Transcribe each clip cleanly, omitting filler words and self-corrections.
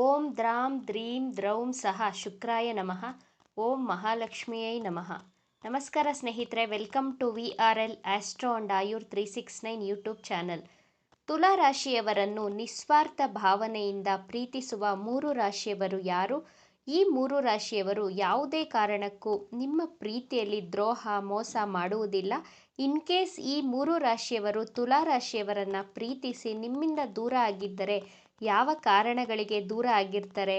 ಓಂ ದ್ರಾಂ ದ್ರೀಂ ದ್ರೌಂ ಸಹ ಶುಕ್ರಾಯ ನಮಃ. ಓಂ ಮಹಾಲಕ್ಷ್ಮಿಯೈ ನಮಃ. ನಮಸ್ಕಾರ ಸ್ನೇಹಿತರೆ, welcome to VRL astro and Ayur 369 YouTube channel. ತುಲಾ ರಾಶಿಯವರನ್ನು ನಿಸ್ವಾರ್ಥ ಭಾವನೆಯಿಂದ ಪ್ರೀತಿಸುವ 3 ರಾಶಿಯವರು ಯಾರು? ಈ 3 ರಾಶಿಯವರು ಯಾವುದೇ ಕಾರಣಕ್ಕೂ ನಿಮ್ಮ ಪ್ರೀತಿಯಲ್ಲಿ ದ್ರೋಹ ಮೋಸ ಮಾಡುವುದಿಲ್ಲ. ಇನ್ ಕೇಸ್ ಈ 3 ರಾಶಿಯವರು ತುಲಾ ರಾಶಿಯವರನ್ನು ಪ್ರೀತಿಸಿ ನಿಮ್ಮಿಂದ ದೂರ ಆಗಿದ್ದರೆ ಯಾವ ಕಾರಣಗಳಿಗೆ ದೂರ ಆಗಿರ್ತಾರೆ,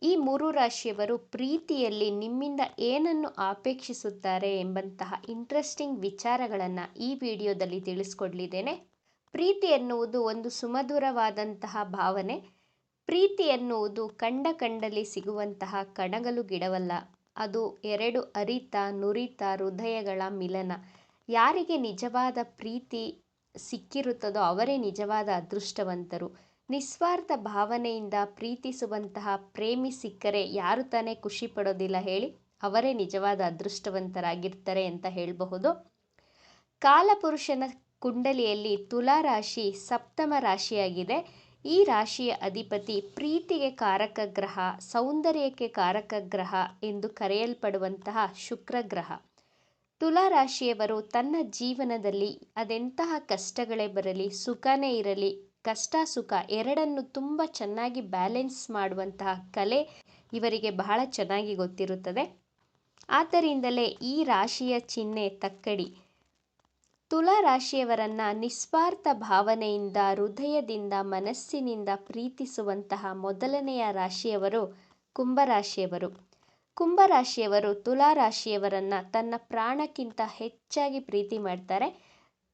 ಈ 3 ರಾಶಿಯವರು ಪ್ರೀತಿಯಲ್ಲಿ ನಿಮ್ಮಿಂದ ಏನನ್ನು ಅಪೇಕ್ಷಿಸುತ್ತಾರೆ ಎಂಬಂತಹ ಇಂಟ್ರೆಸ್ಟಿಂಗ್ ವಿಚಾರಗಳನ್ನು ಈ ವಿಡಿಯೋದಲ್ಲಿ ತಿಳಿಸ್ಕೊಡ್ಲಿದ್ದೇನೆ. ಪ್ರೀತಿ ಎನ್ನುವುದು ಒಂದು ಸುಮಧುರವಾದಂತಹ ಭಾವನೆ. ಪ್ರೀತಿ ಎನ್ನುವುದು ಕಂಡಲ್ಲಿ ಸಿಗುವಂತಹ ಕಣಗಲು ಗಿಡವಲ್ಲ, ಅದು 2 ಅರಿತ ನುರಿತ ಹೃದಯಗಳ ಮಿಲನ. ಯಾರಿಗೆ ನಿಜವಾದ ಪ್ರೀತಿ ಸಿಕ್ಕಿರುತ್ತದೋ ಅವರೇ ನಿಜವಾದ ಅದೃಷ್ಟವಂತರು. ನಿಸ್ವಾರ್ಥ ಭಾವನೆಯಿಂದ ಪ್ರೀತಿಸುವಂತಹ ಪ್ರೇಮಿ ಸಿಕ್ಕರೆ ಯಾರು ತಾನೇ ಖುಷಿ ಪಡೋದಿಲ್ಲ ಹೇಳಿ? ಅವರೇ ನಿಜವಾದ ಅದೃಷ್ಟವಂತರಾಗಿರ್ತಾರೆ ಅಂತ ಹೇಳಬಹುದು. ಕಾಲಪುರುಷನ ಕುಂಡಲಿಯಲ್ಲಿ ತುಲಾ ರಾಶಿ ಸಪ್ತಮ ರಾಶಿಯಾಗಿದೆ. ಈ ರಾಶಿಯ ಅಧಿಪತಿ ಪ್ರೀತಿಗೆ ಕಾರಕ ಗ್ರಹ, ಸೌಂದರ್ಯಕ್ಕೆ ಕಾರಕ ಗ್ರಹ ಎಂದು ಕರೆಯಲ್ಪಡುವಂತಹ ಶುಕ್ರ ಗ್ರಹ. ತುಲಾ ರಾಶಿಯವರು ತನ್ನ ಜೀವನದಲ್ಲಿ ಅದೆಂತಹ ಕಷ್ಟಗಳೇ ಬರಲಿ, ಸುಖನೇ ಇರಲಿ, ಕಷ್ಟ ಸುಖ ಎರಡನ್ನು ತುಂಬ ಚೆನ್ನಾಗಿ ಬ್ಯಾಲೆನ್ಸ್ ಮಾಡುವಂತಹ ಕಲೆ ಇವರಿಗೆ ಬಹಳ ಚೆನ್ನಾಗಿ ಗೊತ್ತಿರುತ್ತದೆ. ಆದ್ದರಿಂದಲೇ ಈ ರಾಶಿಯ ಚಿಹ್ನೆ ತಕ್ಕಡಿ. ತುಲಾ ರಾಶಿಯವರನ್ನು ನಿಸ್ವಾರ್ಥ ಭಾವನೆಯಿಂದ ಹೃದಯದಿಂದ ಮನಸ್ಸಿನಿಂದ ಪ್ರೀತಿಸುವಂತಹ ಮೊದಲನೆಯ ರಾಶಿಯವರು ಕುಂಭರಾಶಿಯವರು. ಕುಂಭರಾಶಿಯವರು ತುಲಾ ರಾಶಿಯವರನ್ನು ತನ್ನ ಪ್ರಾಣಕ್ಕಿಂತ ಹೆಚ್ಚಾಗಿ ಪ್ರೀತಿ ಮಾಡ್ತಾರೆ.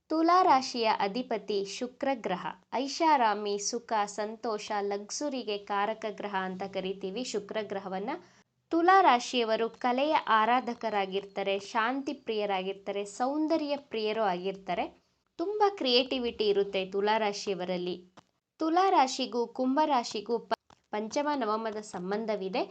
ತುಲಾ ರಾಶಿಯ ಅಧಿಪತಿ ಶುಕ್ರ ಗ್ರಹ. ಐಷಾರಾಮಿ, ಸುಖ, ಸಂತೋಷ, ಲಕ್ಸುರಿಗೆ ಕಾರಕ ಗ್ರಹ ಅಂತ ಕರಿತೀವಿ ಶುಕ್ರ ಗ್ರಹವನ್ನು. ತುಲಾ ರಾಶಿಯವರು ಕಲೆಯ ಆರಾಧಕರಾಗಿರ್ತಾರೆ, ಶಾಂತಿ ಪ್ರಿಯರಾಗಿರ್ತಾರೆ, ಸೌಂದರ್ಯ ಪ್ರಿಯರು ಆಗಿರ್ತಾರೆ. ತುಂಬ ಕ್ರಿಯೇಟಿವಿಟಿ ಇರುತ್ತೆ ತುಲಾ ರಾಶಿಯವರಲ್ಲಿ. ತುಲಾ ರಾಶಿಗೂ ಕುಂಭರಾಶಿಗೂ ಪಂಚಮ ನವಮದ ಸಂಬಂಧವಿದೆ.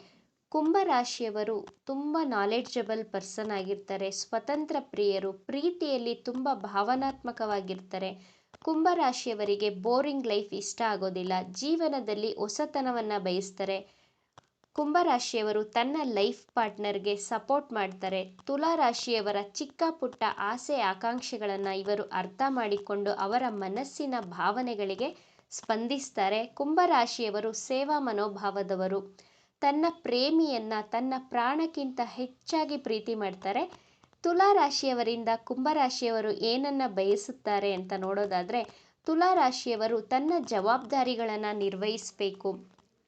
ಕುಂಭರಾಶಿಯವರು ತುಂಬ ನಾಲೆಡ್ಜಬಲ್ ಪರ್ಸನ್ ಆಗಿರ್ತಾರೆ, ಸ್ವತಂತ್ರ ಪ್ರಿಯರು, ಪ್ರೀತಿಯಲ್ಲಿ ತುಂಬ ಭಾವನಾತ್ಮಕವಾಗಿರ್ತಾರೆ. ಕುಂಭರಾಶಿಯವರಿಗೆ ಬೋರಿಂಗ್ ಲೈಫ್ ಇಷ್ಟ ಆಗೋದಿಲ್ಲ, ಜೀವನದಲ್ಲಿ ಹೊಸತನವನ್ನು ಬಯಸ್ತಾರೆ. ಕುಂಭರಾಶಿಯವರು ತನ್ನ ಲೈಫ್ ಪಾರ್ಟ್ನರ್ಗೆ ಸಪೋರ್ಟ್ ಮಾಡ್ತಾರೆ. ತುಲಾ ರಾಶಿಯವರ ಚಿಕ್ಕ ಪುಟ್ಟ ಆಸೆ ಆಕಾಂಕ್ಷೆಗಳನ್ನು ಇವರು ಅರ್ಥ ಮಾಡಿಕೊಂಡು ಅವರ ಮನಸ್ಸಿನ ಭಾವನೆಗಳಿಗೆ ಸ್ಪಂದಿಸ್ತಾರೆ. ಕುಂಭರಾಶಿಯವರು ಸೇವಾ ಮನೋಭಾವದವರು. ತನ್ನ ಪ್ರೇಮಿಯನ್ನು ತನ್ನ ಪ್ರಾಣಕ್ಕಿಂತ ಹೆಚ್ಚಾಗಿ ಪ್ರೀತಿ ಮಾಡ್ತಾರೆ. ತುಲಾ ರಾಶಿಯವರಿಂದ ಕುಂಭರಾಶಿಯವರು ಏನನ್ನು ಬಯಸುತ್ತಾರೆ ಅಂತ ನೋಡೋದಾದರೆ, ತುಲಾ ರಾಶಿಯವರು ತನ್ನ ಜವಾಬ್ದಾರಿಗಳನ್ನು ನಿರ್ವಹಿಸಬೇಕು,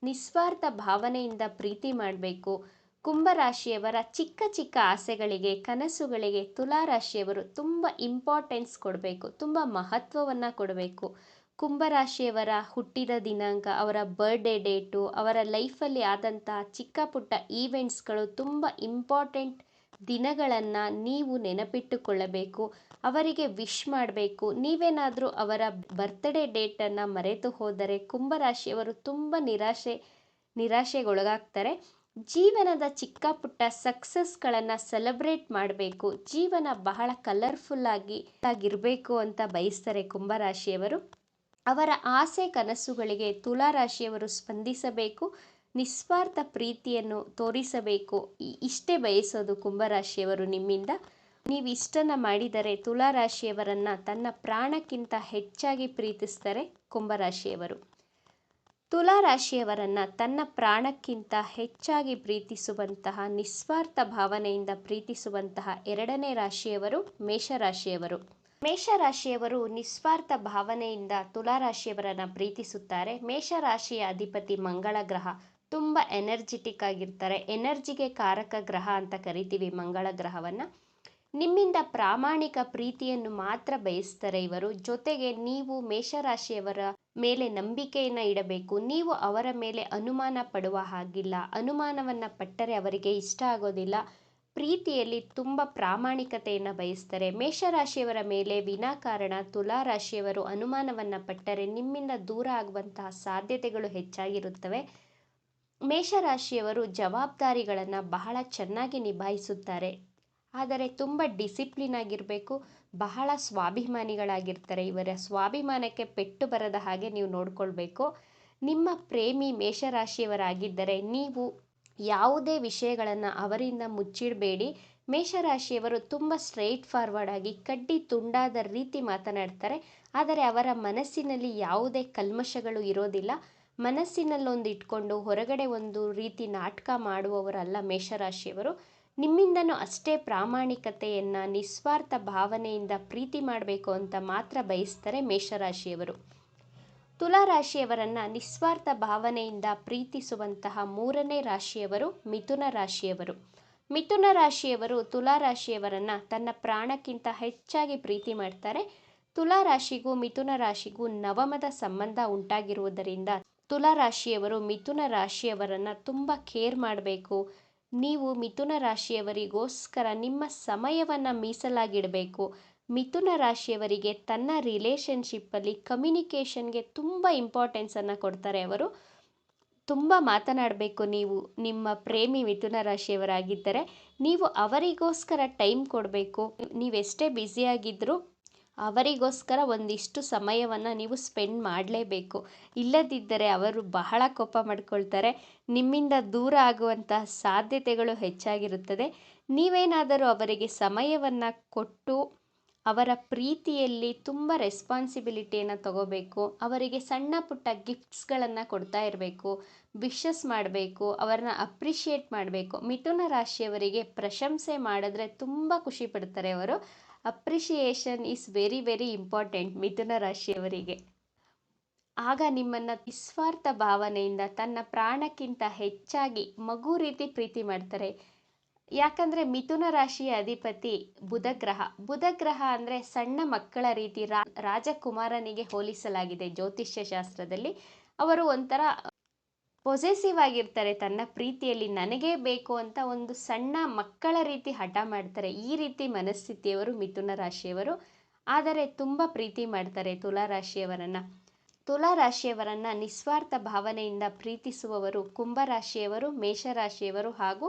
ನಿಸ್ವಾರ್ಥ ಭಾವನೆಯಿಂದ ಪ್ರೀತಿ ಮಾಡಬೇಕು. ಕುಂಭರಾಶಿಯವರ ಚಿಕ್ಕ ಚಿಕ್ಕ ಆಸೆಗಳಿಗೆ, ಕನಸುಗಳಿಗೆ ತುಲಾ ರಾಶಿಯವರು ತುಂಬ ಇಂಪಾರ್ಟೆನ್ಸ್ ಕೊಡಬೇಕು, ತುಂಬ ಮಹತ್ವವನ್ನು ಕೊಡಬೇಕು. ಕುಂಭರಾಶಿಯವರ ಹುಟ್ಟಿದ ದಿನಾಂಕ, ಅವರ ಬರ್ಡೇ ಡೇಟು, ಅವರ ಲೈಫಲ್ಲಿ ಆದಂತಹ ಚಿಕ್ಕ ಪುಟ್ಟ ಈವೆಂಟ್ಸ್ಗಳು, ತುಂಬ ಇಂಪಾರ್ಟೆಂಟ್ ದಿನಗಳನ್ನು ನೀವು ನೆನಪಿಟ್ಟುಕೊಳ್ಳಬೇಕು, ಅವರಿಗೆ ವಿಶ್ ಮಾಡಬೇಕು. ನೀವೇನಾದರೂ ಅವರ ಬರ್ತ್ಡೇ ಡೇಟನ್ನು ಮರೆತು ಹೋದರೆ ಕುಂಭರಾಶಿಯವರು ತುಂಬ ನಿರಾಶೆಗೊಳಗಾಗ್ತಾರೆ. ಜೀವನದ ಚಿಕ್ಕ ಪುಟ್ಟ ಸಕ್ಸಸ್ಗಳನ್ನು ಸೆಲೆಬ್ರೇಟ್ ಮಾಡಬೇಕು, ಜೀವನ ಬಹಳ ಕಲರ್ಫುಲ್ಲಾಗಿರಬೇಕು ಅಂತ ಬಯಸ್ತಾರೆ ಕುಂಭರಾಶಿಯವರು. ಅವರ ಆಸೆ ಕನಸುಗಳಿಗೆ ತುಲಾ ರಾಶಿಯವರು ಸ್ಪಂದಿಸಬೇಕು, ನಿಸ್ವಾರ್ಥ ಪ್ರೀತಿಯನ್ನು ತೋರಿಸಬೇಕು. ಇಷ್ಟೇ ಬಯಸೋದು ಕುಂಭರಾಶಿಯವರು ನಿಮ್ಮಿಂದ. ನೀವು ಇಷ್ಟನ್ನು ಮಾಡಿದರೆ ತುಲಾ ರಾಶಿಯವರನ್ನು ತನ್ನ ಪ್ರಾಣಕ್ಕಿಂತ ಹೆಚ್ಚಾಗಿ ಪ್ರೀತಿಸ್ತಾರೆ ಕುಂಭರಾಶಿಯವರು. ತುಲಾ ರಾಶಿಯವರನ್ನು ತನ್ನ ಪ್ರಾಣಕ್ಕಿಂತ ಹೆಚ್ಚಾಗಿ ಪ್ರೀತಿಸುವಂತಹ, ನಿಸ್ವಾರ್ಥ ಭಾವನೆಯಿಂದ ಪ್ರೀತಿಸುವಂತಹ ಎರಡನೇ ರಾಶಿಯವರು ಮೇಷರಾಶಿಯವರು. ಮೇಷರಾಶಿಯವರು ನಿಸ್ವಾರ್ಥ ಭಾವನೆಯಿಂದ ತುಲಾ ರಾಶಿಯವರನ್ನು ಪ್ರೀತಿಸುತ್ತಾರೆ. ಮೇಷರಾಶಿಯ ಅಧಿಪತಿ ಮಂಗಳ ಗ್ರಹ. ತುಂಬ ಎನರ್ಜಿಟಿಕ್ ಆಗಿರ್ತಾರೆ, ಎನರ್ಜಿಗೆ ಕಾರಕ ಗ್ರಹ ಅಂತ ಕರಿತೀವಿ ಮಂಗಳ ಗ್ರಹವನ್ನು. ನಿಮ್ಮಿಂದ ಪ್ರಾಮಾಣಿಕ ಪ್ರೀತಿಯನ್ನು ಮಾತ್ರ ಬಯಸ್ತಾರೆ ಇವರು. ಜೊತೆಗೆ ನೀವು ಮೇಷರಾಶಿಯವರ ಮೇಲೆ ನಂಬಿಕೆಯನ್ನು ಇಡಬೇಕು. ನೀವು ಅವರ ಮೇಲೆ ಅನುಮಾನ ಪಡುವ ಹಾಗಿಲ್ಲ, ಅನುಮಾನವನ್ನು ಪಟ್ಟರೆ ಅವರಿಗೆ ಇಷ್ಟ ಆಗೋದಿಲ್ಲ. ಪ್ರೀತಿಯಲ್ಲಿ ತುಂಬ ಪ್ರಾಮಾಣಿಕತೆಯನ್ನು ಬಯಸ್ತಾರೆ. ಮೇಷರಾಶಿಯವರ ಮೇಲೆ ವಿನಾಕಾರಣ ತುಲಾ ರಾಶಿಯವರು ಅನುಮಾನವನ್ನು ಪಟ್ಟರೆ ನಿಮ್ಮಿಂದ ದೂರ ಆಗುವಂತಹ ಸಾಧ್ಯತೆಗಳು ಹೆಚ್ಚಾಗಿರುತ್ತವೆ. ಮೇಷರಾಶಿಯವರು ಜವಾಬ್ದಾರಿಗಳನ್ನು ಬಹಳ ಚೆನ್ನಾಗಿ ನಿಭಾಯಿಸುತ್ತಾರೆ, ಆದರೆ ತುಂಬ ಡಿಸಿಪ್ಲಿನ್ ಆಗಿರಬೇಕು, ಬಹಳ ಸ್ವಾಭಿಮಾನಿಗಳಾಗಿರ್ತಾರೆ. ಇವರ ಸ್ವಾಭಿಮಾನಕ್ಕೆ ಪೆಟ್ಟು ಬರದ ಹಾಗೆ ನೀವು ನೋಡ್ಕೊಳ್ಬೇಕು. ನಿಮ್ಮ ಪ್ರೇಮಿ ಮೇಷರಾಶಿಯವರಾಗಿದ್ದರೆ ನೀವು ಯಾವುದೇ ವಿಷಯಗಳನ್ನು ಅವರಿಂದ ಮುಚ್ಚಿಡಬೇಡಿ. ಮೇಷರಾಶಿಯವರು ತುಂಬ ಸ್ಟ್ರೈಟ್ ಫಾರ್ವರ್ಡ್ ಆಗಿ ಕಡ್ಡಿ ತುಂಡಾದ ರೀತಿ ಮಾತನಾಡ್ತಾರೆ. ಆದರೆ ಅವರ ಮನಸ್ಸಿನಲ್ಲಿ ಯಾವುದೇ ಕಲ್ಮಶಗಳು ಇರೋದಿಲ್ಲ. ಮನಸ್ಸಿನಲ್ಲೊಂದು ಇಟ್ಕೊಂಡು ಹೊರಗಡೆ ಒಂದು ರೀತಿ ನಾಟಕ ಮಾಡುವವರಲ್ಲ ಮೇಷರಾಶಿಯವರು. ನಿಮ್ಮಿಂದನೂ ಅಷ್ಟೇ ಪ್ರಾಮಾಣಿಕತೆಯನ್ನು ನಿಸ್ವಾರ್ಥ ಭಾವನೆಯಿಂದ ಪ್ರೀತಿ ಮಾಡಬೇಕು ಅಂತ ಮಾತ್ರ ಬಯಸ್ತಾರೆ ಮೇಷರಾಶಿಯವರು. ತುಲಾರಾಶಿಯವರನ್ನು ನಿಸ್ವಾರ್ಥ ಭಾವನೆಯಿಂದ ಪ್ರೀತಿಸುವಂತಹ ಮೂರನೇ ರಾಶಿಯವರು ಮಿಥುನ ರಾಶಿಯವರು. ಮಿಥುನ ರಾಶಿಯವರು ತುಲಾರಾಶಿಯವರನ್ನು ತನ್ನ ಪ್ರಾಣಕ್ಕಿಂತ ಹೆಚ್ಚಾಗಿ ಪ್ರೀತಿ ಮಾಡ್ತಾರೆ. ತುಲಾರಾಶಿಗೂ ಮಿಥುನ ರಾಶಿಗೂ ನವಮದ ಸಂಬಂಧ ಉಂಟಾಗಿರುವುದರಿಂದ ತುಲಾರಾಶಿಯವರು ಮಿಥುನ ರಾಶಿಯವರನ್ನು ತುಂಬ ಕೇರ್ ಮಾಡಬೇಕು. ನೀವು ಮಿಥುನ ರಾಶಿಯವರಿಗೋಸ್ಕರ ನಿಮ್ಮ ಸಮಯವನ್ನು ಮೀಸಲಾಗಿಡಬೇಕು. ಮಿಥುನ ರಾಶಿಯವರಿಗೆ ತನ್ನ ರಿಲೇಷನ್ಶಿಪ್ಪಲ್ಲಿ ಕಮ್ಯುನಿಕೇಷನ್ಗೆ ತುಂಬ ಇಂಪಾರ್ಟೆನ್ಸನ್ನು ಕೊಡ್ತಾರೆ. ಅವರು ತುಂಬ ಮಾತನಾಡಬೇಕು. ನೀವು ನಿಮ್ಮ ಪ್ರೇಮಿ ಮಿಥುನ ರಾಶಿಯವರಾಗಿದ್ದರೆ ನೀವು ಅವರಿಗೋಸ್ಕರ ಟೈಮ್ ಕೊಡಬೇಕು. ನೀವೆಷ್ಟೇ ಬ್ಯುಸಿಯಾಗಿದ್ದರೂ ಅವರಿಗೋಸ್ಕರ ಒಂದಿಷ್ಟು ಸಮಯವನ್ನು ನೀವು ಸ್ಪೆಂಡ್ ಮಾಡಲೇಬೇಕು. ಇಲ್ಲದಿದ್ದರೆ ಅವರು ಬಹಳ ಕೋಪ ಮಾಡ್ಕೊಳ್ತಾರೆ. ನಿಮ್ಮಿಂದ ದೂರ ಆಗುವಂತಹ ಸಾಧ್ಯತೆಗಳು ಹೆಚ್ಚಾಗಿರುತ್ತದೆ. ನೀವೇನಾದರೂ ಅವರಿಗೆ ಸಮಯವನ್ನು ಕೊಟ್ಟು ಅವರ ಪ್ರೀತಿಯಲ್ಲಿ ತುಂಬ ರೆಸ್ಪಾನ್ಸಿಬಿಲಿಟಿಯನ್ನು ತಗೋಬೇಕು. ಅವರಿಗೆ ಸಣ್ಣ ಪುಟ್ಟ ಗಿಫ್ಟ್ಸ್ಗಳನ್ನು ಕೊಡ್ತಾ ಇರಬೇಕು. ವಿಶಸ್ ಮಾಡಬೇಕು. ಅವರನ್ನ ಅಪ್ರಿಷಿಯೇಟ್ ಮಾಡಬೇಕು. ಮಿಥುನ ರಾಶಿಯವರಿಗೆ ಪ್ರಶಂಸೆ ಮಾಡಿದ್ರೆ ತುಂಬ ಖುಷಿ ಪಡ್ತಾರೆ ಅವರು. Appreciation is very very important ಮಿಥುನ ರಾಶಿಯವರಿಗೆ. ಆಗ ನಿಮ್ಮನ್ನು ನಿಸ್ವಾರ್ಥ ಭಾವನೆಯಿಂದ ತನ್ನ ಪ್ರಾಣಕ್ಕಿಂತ ಹೆಚ್ಚಾಗಿ ಮಗು ರೀತಿ ಪ್ರೀತಿ ಮಾಡ್ತಾರೆ. ಯಾಕಂದರೆ ಮಿಥುನ ರಾಶಿಯ ಅಧಿಪತಿ ಬುಧಗ್ರಹ. ಬುಧಗ್ರಹ ಅಂದರೆ ಸಣ್ಣ ಮಕ್ಕಳ ರೀತಿ ರಾಜಕುಮಾರನಿಗೆ ಹೋಲಿಸಲಾಗಿದೆ ಜ್ಯೋತಿಷ್ಯ ಶಾಸ್ತ್ರದಲ್ಲಿ. ಅವರು ಒಂಥರ ಪೊಸೆಸಿವ್ ಆಗಿರ್ತಾರೆ ತನ್ನ ಪ್ರೀತಿಯಲ್ಲಿ. ನನಗೇ ಬೇಕು ಅಂತ ಒಂದು ಸಣ್ಣ ಮಕ್ಕಳ ರೀತಿ ಹಠ ಮಾಡ್ತಾರೆ. ಈ ರೀತಿ ಮನಸ್ಥಿತಿಯವರು ಮಿಥುನ ರಾಶಿಯವರು. ಆದರೆ ತುಂಬ ಪ್ರೀತಿ ಮಾಡ್ತಾರೆ ತುಲಾರಾಶಿಯವರನ್ನು. ತುಲಾರಾಶಿಯವರನ್ನು ನಿಸ್ವಾರ್ಥ ಭಾವನೆಯಿಂದ ಪ್ರೀತಿಸುವವರು ಕುಂಭರಾಶಿಯವರು, ಮೇಷರಾಶಿಯವರು ಹಾಗೂ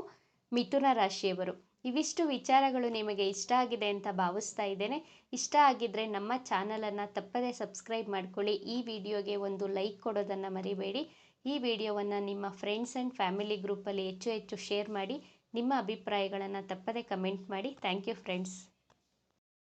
ಮಿಥುನ ರಾಶಿಯವರು. ಇವಿಷ್ಟು ವಿಚಾರಗಳು ನಿಮಗೆ ಇಷ್ಟ ಆಗಿದೆ ಅಂತ ಭಾವಿಸ್ತಾ ಇದ್ದೇನೆ. ಇಷ್ಟ ಆಗಿದ್ದರೆ ನಮ್ಮ ಚಾನಲನ್ನು ತಪ್ಪದೇ ಸಬ್ಸ್ಕ್ರೈಬ್ ಮಾಡ್ಕೊಳ್ಳಿ. ಈ ವಿಡಿಯೋಗೆ ಒಂದು ಲೈಕ್ ಕೊಡೋದನ್ನು ಮರಿಬೇಡಿ. ಈ ವಿಡಿಯೋವನ್ನು ನಿಮ್ಮ ಫ್ರೆಂಡ್ಸ್ ಆ್ಯಂಡ್ ಫ್ಯಾಮಿಲಿ ಗ್ರೂಪಲ್ಲಿ ಹೆಚ್ಚು ಶೇರ್ ಮಾಡಿ. ನಿಮ್ಮ ಅಭಿಪ್ರಾಯಗಳನ್ನು ತಪ್ಪದೇ ಕಮೆಂಟ್ ಮಾಡಿ. Thank you friends.